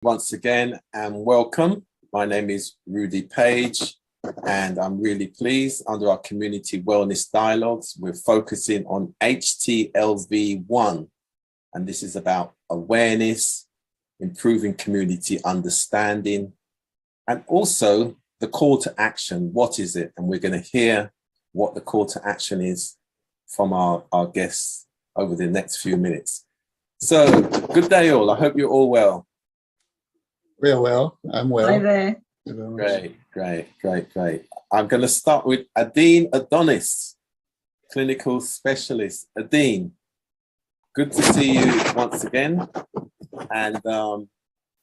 once again and welcome. My name is Rudy Page and I'm really pleased under our community wellness dialogues, we're focusing on Htlv-1 and this is about awareness, improving community understanding and also the call to action. What is it? And we're going to hear what the call to action is from our guests over the next few minutes. So good day all. I hope you're all well. Real well. I'm well. Hi there. Great. I'm going to start with Adine Adonis, clinical specialist. Adine, good to see you once again. And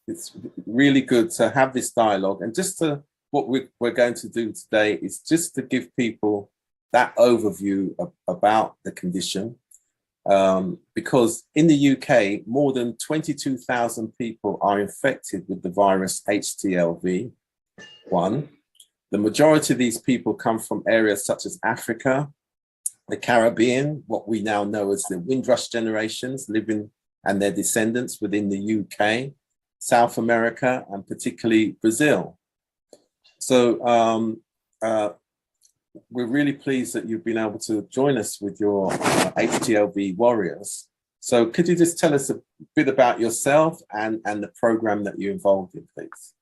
it's really good to have this dialogue. And just to what we're going to do today is just to give people that overview about the condition. Because in the UK, more than 22,000 people are infected with the virus Htlv-1. The majority of these people come from areas such as Africa, the Caribbean, what we now know as the Windrush generations living and their descendants within the UK, South America, and particularly Brazil. So we're really pleased that you've been able to join us with your Htlv Warriors. So could you just tell us a bit about yourself and the program that you're involved in, please?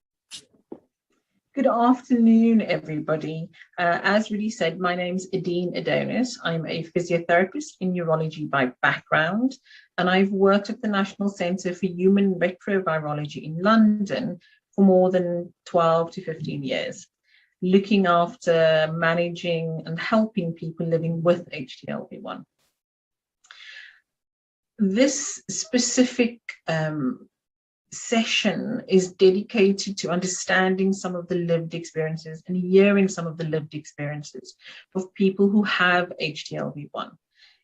Good afternoon, everybody. As Rudy said, my name's Adine Adonis. I'm a physiotherapist in neurology by background, and I've worked at the National Centre for Human Retrovirology in London for more than 12 to 15 years. Looking after, managing and helping people living with Htlv-1. This specific session is dedicated to understanding some of the lived experiences and hearing some of the lived experiences of people who have Htlv-1.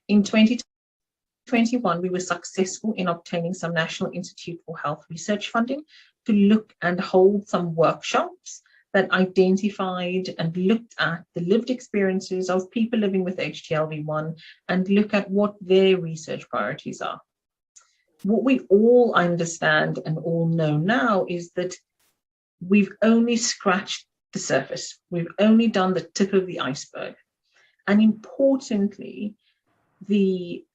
In 2021, we were successful in obtaining some National Institute for Health research funding to look and hold some workshops that identified and looked at the lived experiences of people living with Htlv-1 and look at what their research priorities are. What we all understand and all know now is that we've only scratched the surface. We've only done the tip of the iceberg. And importantly, the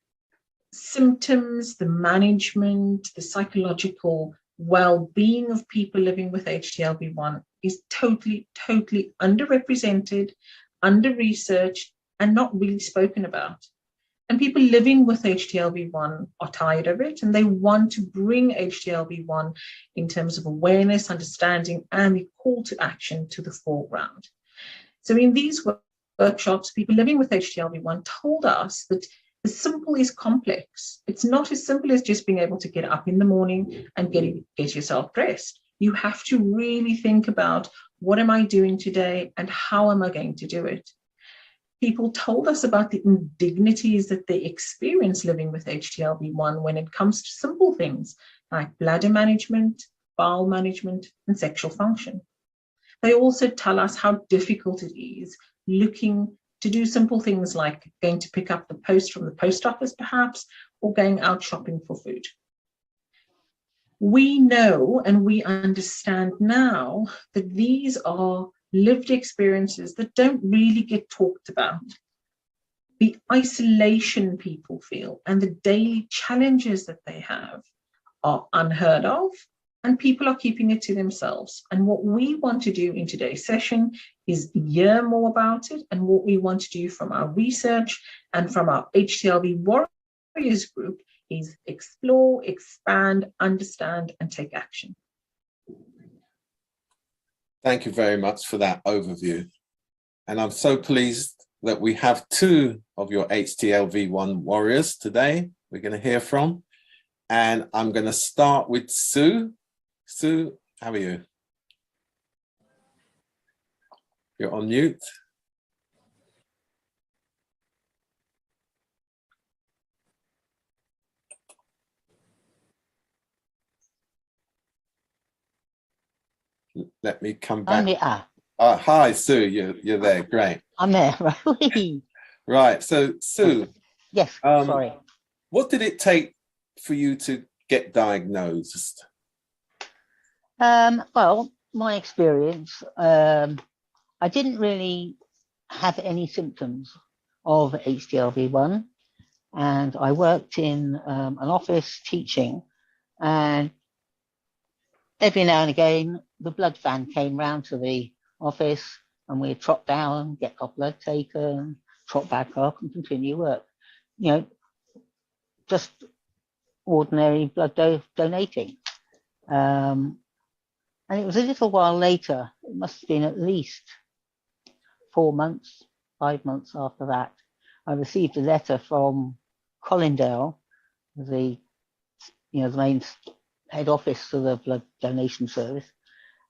symptoms, the management, the psychological well-being of people living with Htlv-1 is totally underrepresented, under-researched, and not really spoken about. And people living with Htlv-1 are tired of it, and they want to bring Htlv-1 in terms of awareness, understanding, and the call to action to the foreground. So in these workshops, people living with Htlv-1 told us that the simple is complex. It's not as simple as just being able to get up in the morning and get yourself dressed. You have to really think about, what am I doing today and how am I going to do it? People told us about the indignities that they experience living with Htlv-1 when it comes to simple things like bladder management, bowel management, and sexual function. They also tell us how difficult it is looking to do simple things like going to pick up the post from the post office perhaps, or going out shopping for food. We know and we understand now that these are lived experiences that don't really get talked about. The isolation people feel and the daily challenges that they have are unheard of, and people are keeping it to themselves. And what we want to do in today's session is hear more about it, and what we want to do from our research and from our Htlv Warriors group is explore, expand, understand, and take action. Thank you very much for that overview. And I'm so pleased that we have two of your Htlv-1 Warriors today we're going to hear from. And I'm going to start with Sue. Sue, how are you? You're on mute. Let me come back. Hi, Sue, you're there. Great. I'm there. Right. So, Sue. Yes, sorry. What did it take for you to get diagnosed? Well, my experience, I didn't really have any symptoms of HTLV-1, and I worked in an office teaching, and every now and again the blood van came round to the office and we'd trot down, get our blood taken, trot back up and continue work. You know, just ordinary blood donating. And it was a little while later, it must have been at least 4 months, 5 months after that, I received a letter from Colindale, the main head office of the blood donation service,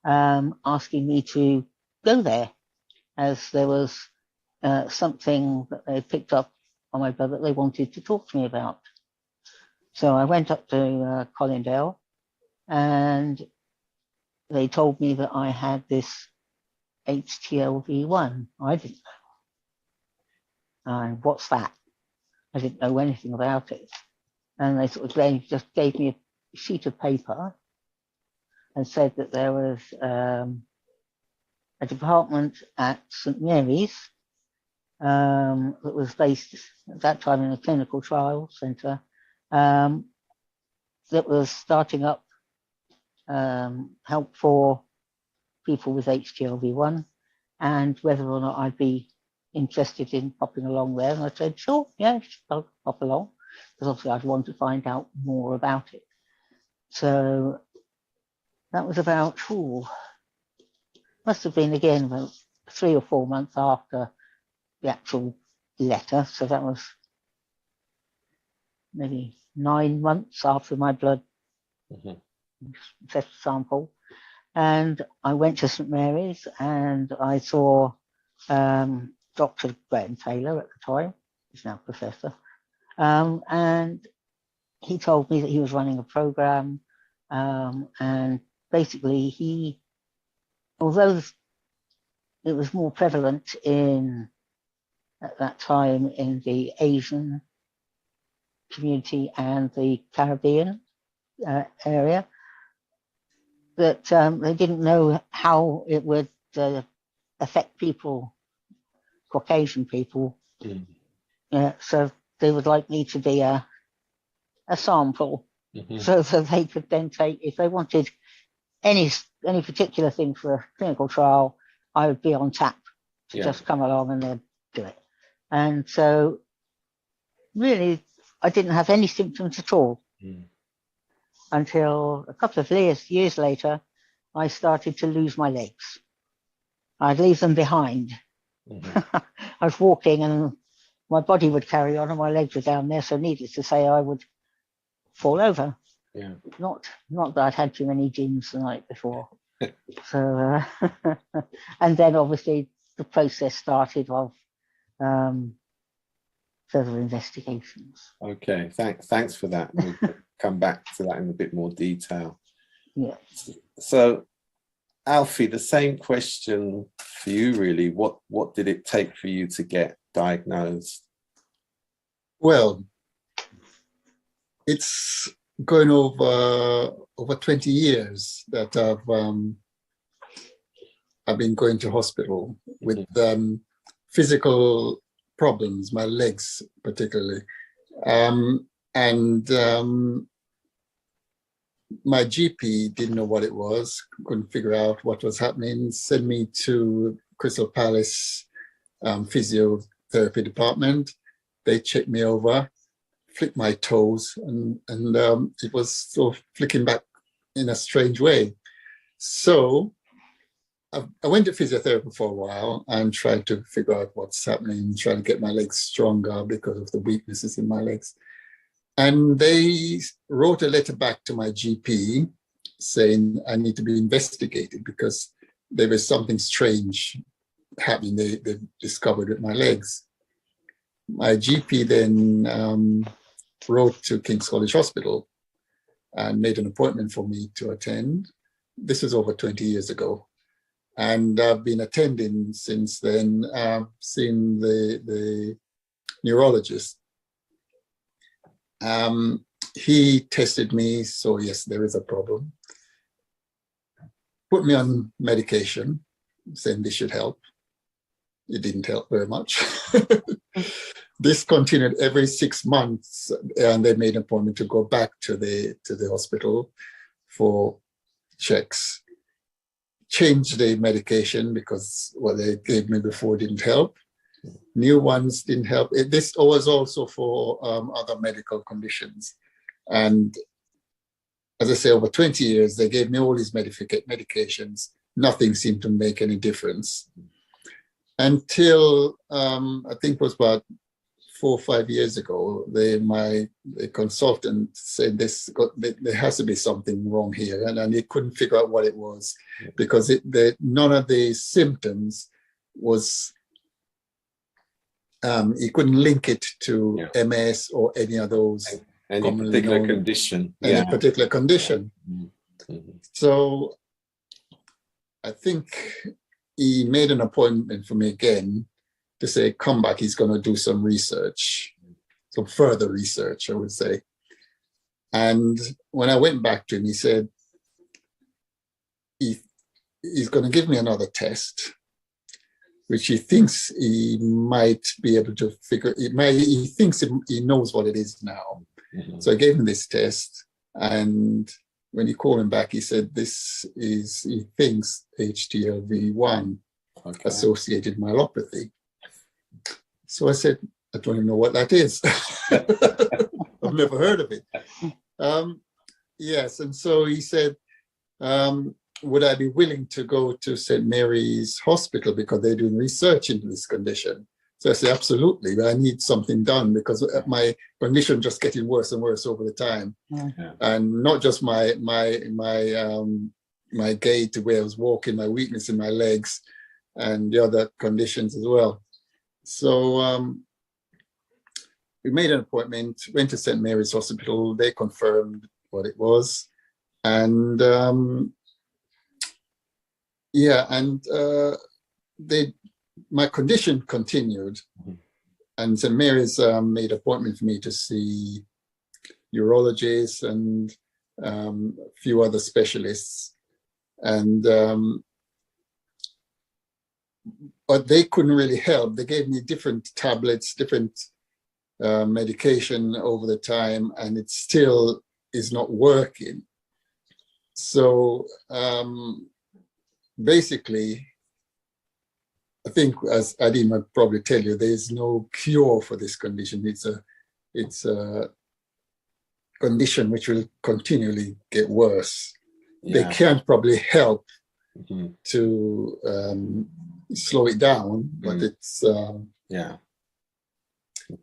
asking me to go there, as there was something that they picked up on my blood that they wanted to talk to me about. So I went up to Colindale, and they told me that I had this HTLV-1. I didn't know. What's that? I didn't know anything about it. And they just gave me a sheet of paper and said that there was a department at St Mary's that was based at that time in a clinical trial centre that was starting up help for people with HTLV-1, and whether or not I'd be interested in popping along there. And I said, sure, yeah, I'll pop along, because obviously I'd want to find out more about it. So that was about, must have been again about 3 or 4 months after the actual letter. So that was maybe 9 months after my blood test sample. And I went to St Mary's and I saw Dr. Graham Taylor at the time, he's now professor, and he told me that he was running a program, and basically although it was more prevalent at that time in the Asian community and the Caribbean area, that they didn't know how it would affect people, Caucasian people. So they would like me to be a sample, so that they could then take, if they wanted any particular thing for a clinical trial, I would be on tap to just come along and they'd do it. And so really, I didn't have any symptoms at all until a couple of years later, I started to lose my legs. I'd leave them behind. I was walking and my body would carry on and my legs were down there. So needless to say, I would fall over. Yeah. Not that I'd had too many gins the night before. So, and then obviously the process started of further investigations. Okay, thanks for that. We'll come back to that in a bit more detail. Yeah. So, Alfie, the same question for you, really. What did it take for you to get diagnosed? Well, it's going over 20 years that I've been going to hospital with physical problems, my legs particularly, and my GP didn't know what it was, couldn't figure out what was happening, sent me to Crystal Palace physiotherapy department. They checked me over, flicked my toes, and it was sort of flicking back in a strange way. So I went to physiotherapy for a while and tried to figure out what's happening, trying to get my legs stronger because of the weaknesses in my legs. And they wrote a letter back to my GP saying I need to be investigated because there was something strange happening they discovered with my legs. My GP then wrote to King's College Hospital and made an appointment for me to attend. This was over 20 years ago. And I've been attending since then, seeing the neurologist. He tested me, so yes, there is a problem. put me on medication, saying this should help. It didn't help very much. This continued every 6 months, and they made an appointment to go back to the hospital for checks. Changed the medication because what they gave me before didn't help. New ones didn't help. This was also for other medical conditions. And as I say, over 20 years, they gave me all these medications. Nothing seemed to make any difference. Until I think it was about 4 or 5 years ago, my consultant said there has to be something wrong here, and he couldn't figure out what it was, because none of the symptoms was. He couldn't link it to MS or any of those any particular condition. Any particular condition. Mm-hmm. So I think he made an appointment for me again to say, come back, he's going to do some research, some further research, I would say. And when I went back to him, he said, he's going to give me another test, which he thinks he might be able to figure. He thinks he knows what it is now. Mm-hmm. So I gave him this test, and when he called him back, he said he thinks Htlv-1 associated myelopathy. So I said, I don't even know what that is. I've never heard of it. Yes, and so he said, would I be willing to go to St. Mary's Hospital because they're doing research into this condition? So I said, absolutely, but I need something done because my condition just getting worse and worse over the time. Yeah. And not just my gait, the way I was walking, my weakness in my legs, and the other conditions as well. So we made an appointment, went to St. Mary's Hospital. They confirmed what it was. And my condition continued, and St. Mary's made an appointment for me to see urologists and a few other specialists, and but they couldn't really help. They gave me different tablets, different medication over the time, and it still is not working. So basically, I think, as Adim would probably tell you, there is no cure for this condition. It's a condition which will continually get worse. Yeah. They can't probably help to slow it down, but it's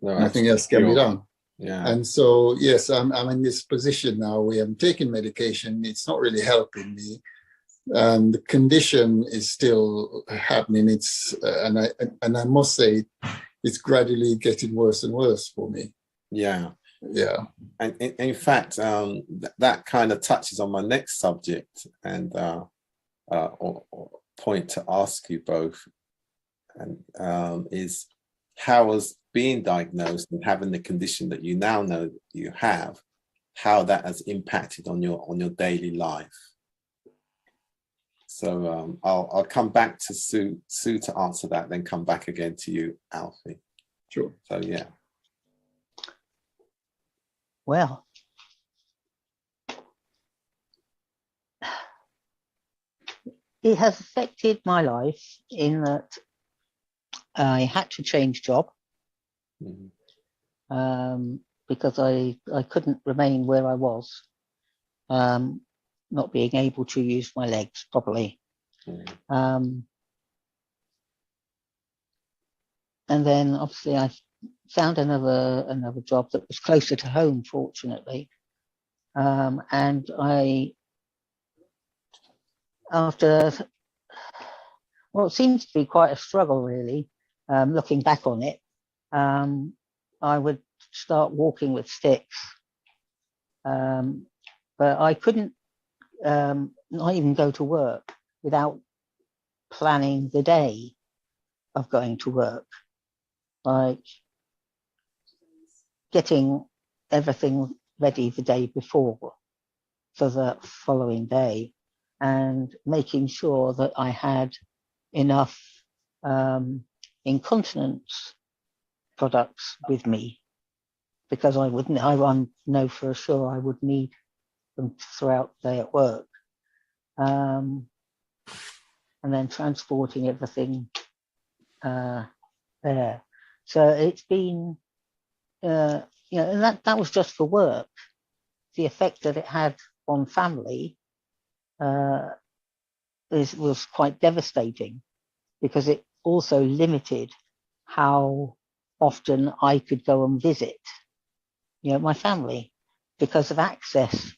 nothing else can be done. Yeah. And so yes, I'm in this position now where I'm taking medication. It's not really helping me. The condition is still happening. And I must say, it's gradually getting worse and worse for me. Yeah. And in fact, that kind of touches on my next subject, and or point to ask you both, and is how was being diagnosed and having the condition that you now know that you have, how that has impacted on your daily life. So I'll come back to Sue to answer that, then come back again to you, Alfie. Sure. So yeah. Well, it has affected my life in that I had to change job because I couldn't remain where I was. Not being able to use my legs properly. And then obviously I found another job that was closer to home, fortunately. And after what seems to be quite a struggle, really, looking back on it, I would start walking with sticks. But I couldn't not even go to work without planning the day of going to work, like getting everything ready the day before for the following day. and making sure that I had enough incontinence products with me, because I know for sure I would need them throughout the day at work. And then transporting everything there. So it's been, and that was just for work. The effect that it had on family was quite devastating, because it also limited how often I could go and visit, my family, because of access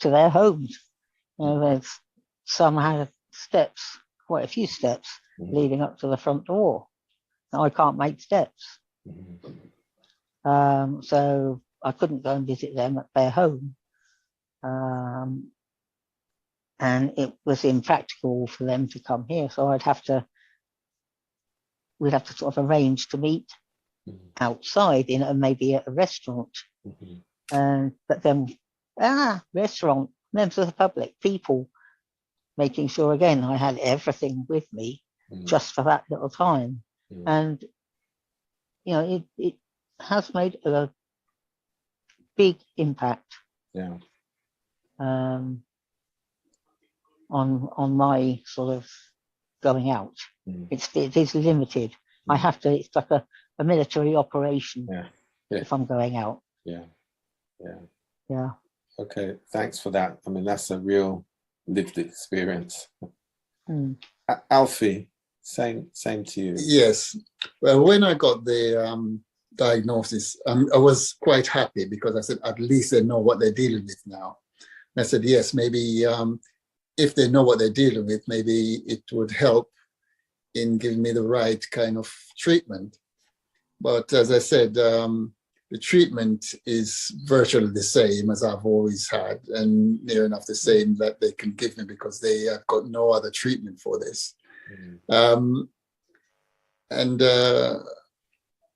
to their homes. There's some had steps, quite a few steps leading up to the front door. Now I can't make steps. So I couldn't go and visit them at their home. And it was impractical for them to come here. So we'd have to sort of arrange to meet outside maybe at a restaurant. But then, restaurant, members of the public, people, making sure again I had everything with me just for that little time. And, it has made a big impact. On my sort of going out. It is limited. It's like a military operation if I'm going out. Okay, thanks for that. I mean, that's a real lived experience. Alfie, same to you. Yes. Well, when I got the diagnosis, I was quite happy, because I said, at least they know what they're dealing with now. And I said, yes, maybe if they know what they're dealing with, maybe it would help in giving me the right kind of treatment. But as I said, the treatment is virtually the same as I've always had, and near enough the same that they can give me, because they have got no other treatment for this.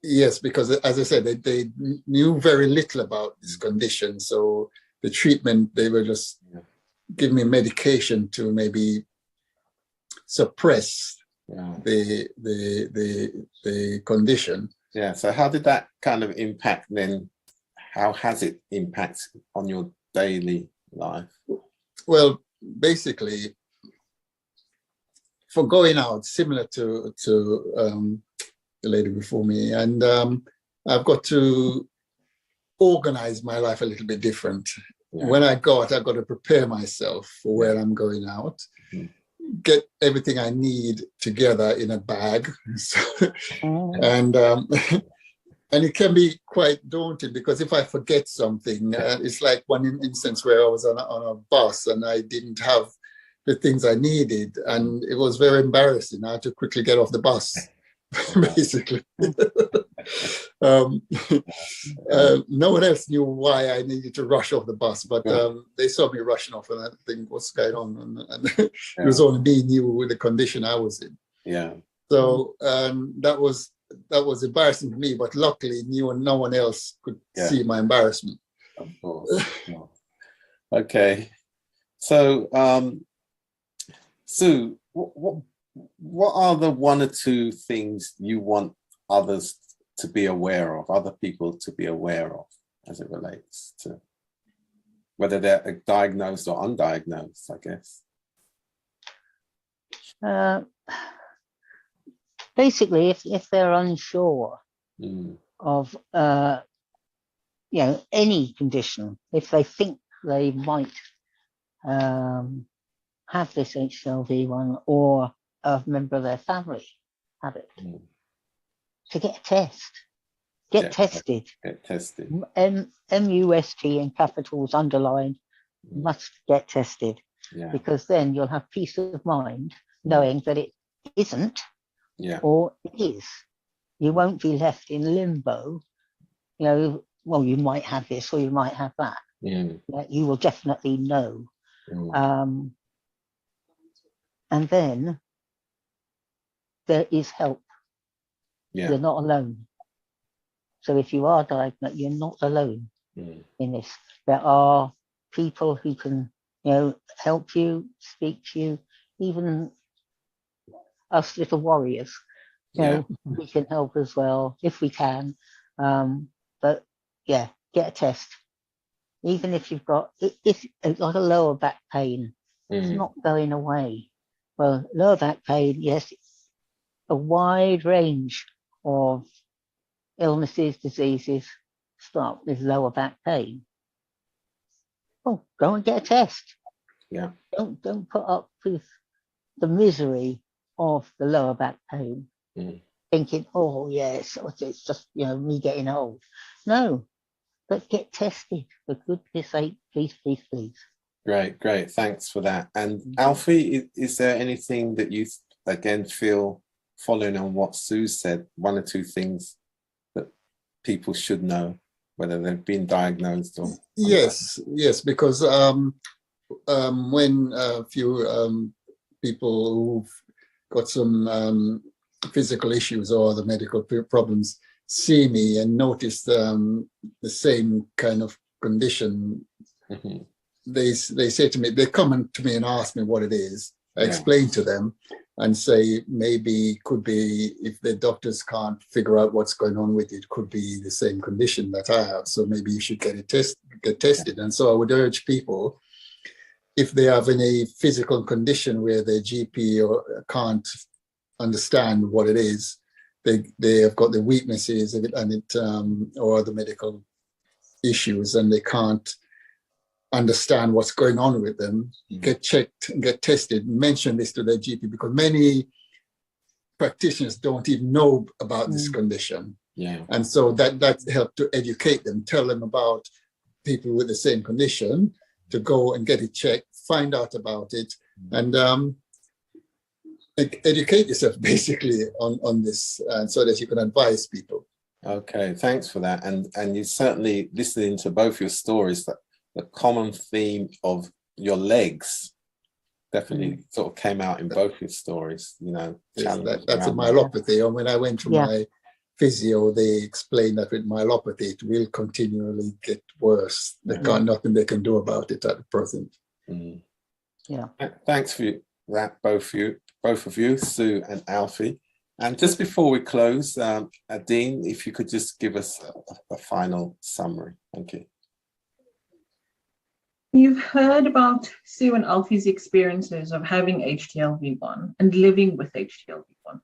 Yes, because as I said, they knew very little about this condition. So the treatment, they were just giving me medication to maybe suppress the condition. So how did that kind of impact then? How has it impacted on your daily life? Well, Basically, for going out, similar to the lady before me, and I've got to organize my life a little bit different. When I've got to prepare myself for where I'm going out, get everything I need together in a bag. And it can be quite daunting, because if I forget something, it's like one instance where I was on a bus and I didn't have the things I needed, and it was very embarrassing. I had to quickly get off the bus, basically. No one else knew why I needed to rush off the bus, but they saw me rushing off, and I think, what's going on? And it was only me knew with the condition I was in. So that was embarrassing for me, but luckily no one else could see my embarrassment. Of course. Okay. So, Sue, what are the one or two things you want others to be aware of, other people to be aware of, as it relates to whether they're diagnosed or undiagnosed, I guess? Basically, if they're unsure of any condition, if they think they might have this Htlv-1 or a member of their family have it, to get a test. Get tested. Get tested. MUST in capitals underlined, must get tested. Because then you'll have peace of mind knowing that it isn't or it is. You won't be left in limbo. Well, you might have this or you might have that. You will definitely know. And then there is help. You're not alone. So if you are diagnosed, you're not alone in this. There are people who can help you, speak to you, even us little warriors. We can help as well if we can. But yeah, get a test. Even if you've got like a lower back pain, it's not going away. Well, lower back pain, yes, a wide range of illnesses, diseases start with lower back pain. Oh, go and get a test. Yeah. Don't put up with the misery of the lower back pain, thinking, oh yes, it's just me getting old. No, but get tested for goodness sake, please, please, please. Great. Thanks for that. And Alfie, is there anything that you again feel, following on what Sue said, one or two things that people should know, whether they've been diagnosed or? Yes, because when a few people who've got some physical issues or the medical problems see me and notice the same kind of condition, they say to me, they come to me and ask me what it is. I explain to them and say maybe could be, if the doctors can't figure out what's going on with it, could be the same condition that I have. So maybe you should get tested. And so I would urge people, if they have any physical condition where their GP or can't understand what it is, they have got the weaknesses of it or the medical issues, and they can't understand what's going on with them, get checked, get tested, mention this to their GP, because many practitioners don't even know about this condition. And so that helped to educate them, tell them about people with the same condition, to go and get it checked, find out about it, and educate yourself basically on this, so that you can advise people. Okay, thanks for that. And you certainly, listening to both your stories, that the common theme of your legs definitely sort of came out in both your stories, That's a myelopathy. And when I went to my physio, they explained that with myelopathy, it will continually get worse. Nothing they can do about it at the present. Thanks for that, both of you, Sue and Alfie. And just before we close, Dean, if you could just give us a final summary. Thank you. You've heard about Sue and Alfie's experiences of having HTLV-1 and living with HTLV-1.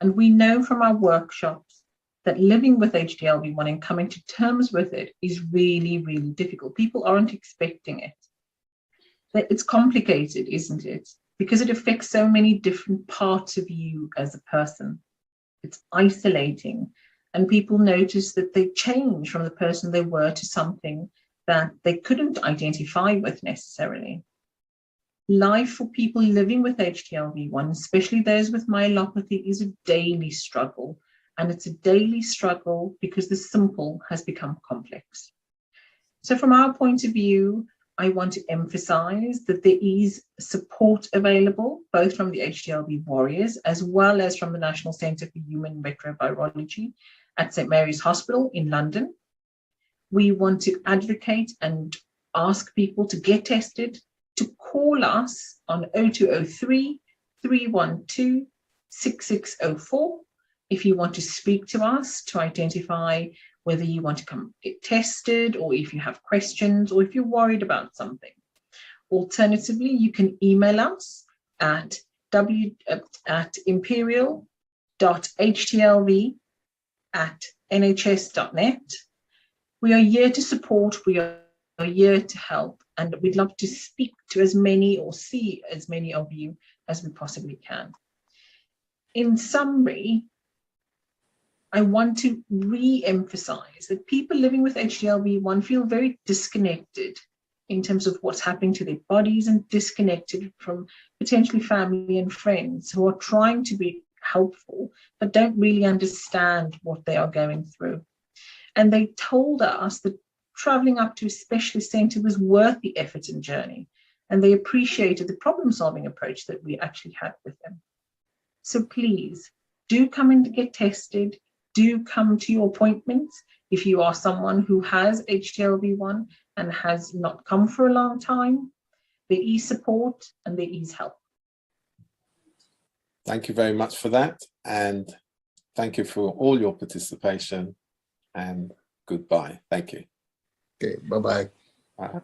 And we know from our workshops that living with HTLV-1 and coming to terms with it is really, really difficult. People aren't expecting it. It's complicated, isn't it? Because it affects so many different parts of you as a person. It's isolating, and people notice that they change from the person they were to something that they couldn't identify with necessarily. Life for people living with HTLV-1, especially those with myelopathy, is a daily struggle. And it's a daily struggle because the simple has become complex. So from our point of view, I want to emphasize that there is support available, both from the HTLV Warriors, as well as from the National Centre for Human Retrovirology at St Mary's Hospital in London. We want to advocate and ask people to get tested, to call us on 0203 312 6604 if you want to speak to us to identify whether you want to come get tested, or if you have questions, or if you're worried about something. Alternatively, you can email us at imperial.htlv@nhs.net. We are here to support, we are here to help, and we'd love to speak to as many or see as many of you as we possibly can. In summary, I want to re-emphasize that people living with HTLV-1 feel very disconnected in terms of what's happening to their bodies, and disconnected from potentially family and friends who are trying to be helpful but don't really understand what they are going through. And they told us that traveling up to a specialist center was worth the effort and journey, and they appreciated the problem-solving approach that we actually had with them. So please do come in to get tested. Do come to your appointments if you are someone who has HTLV-1 and has not come for a long time. there is support and there is help. Thank you very much for that. And thank you for all your participation, and goodbye. Thank you. Okay, bye-bye. Bye. Bye-bye.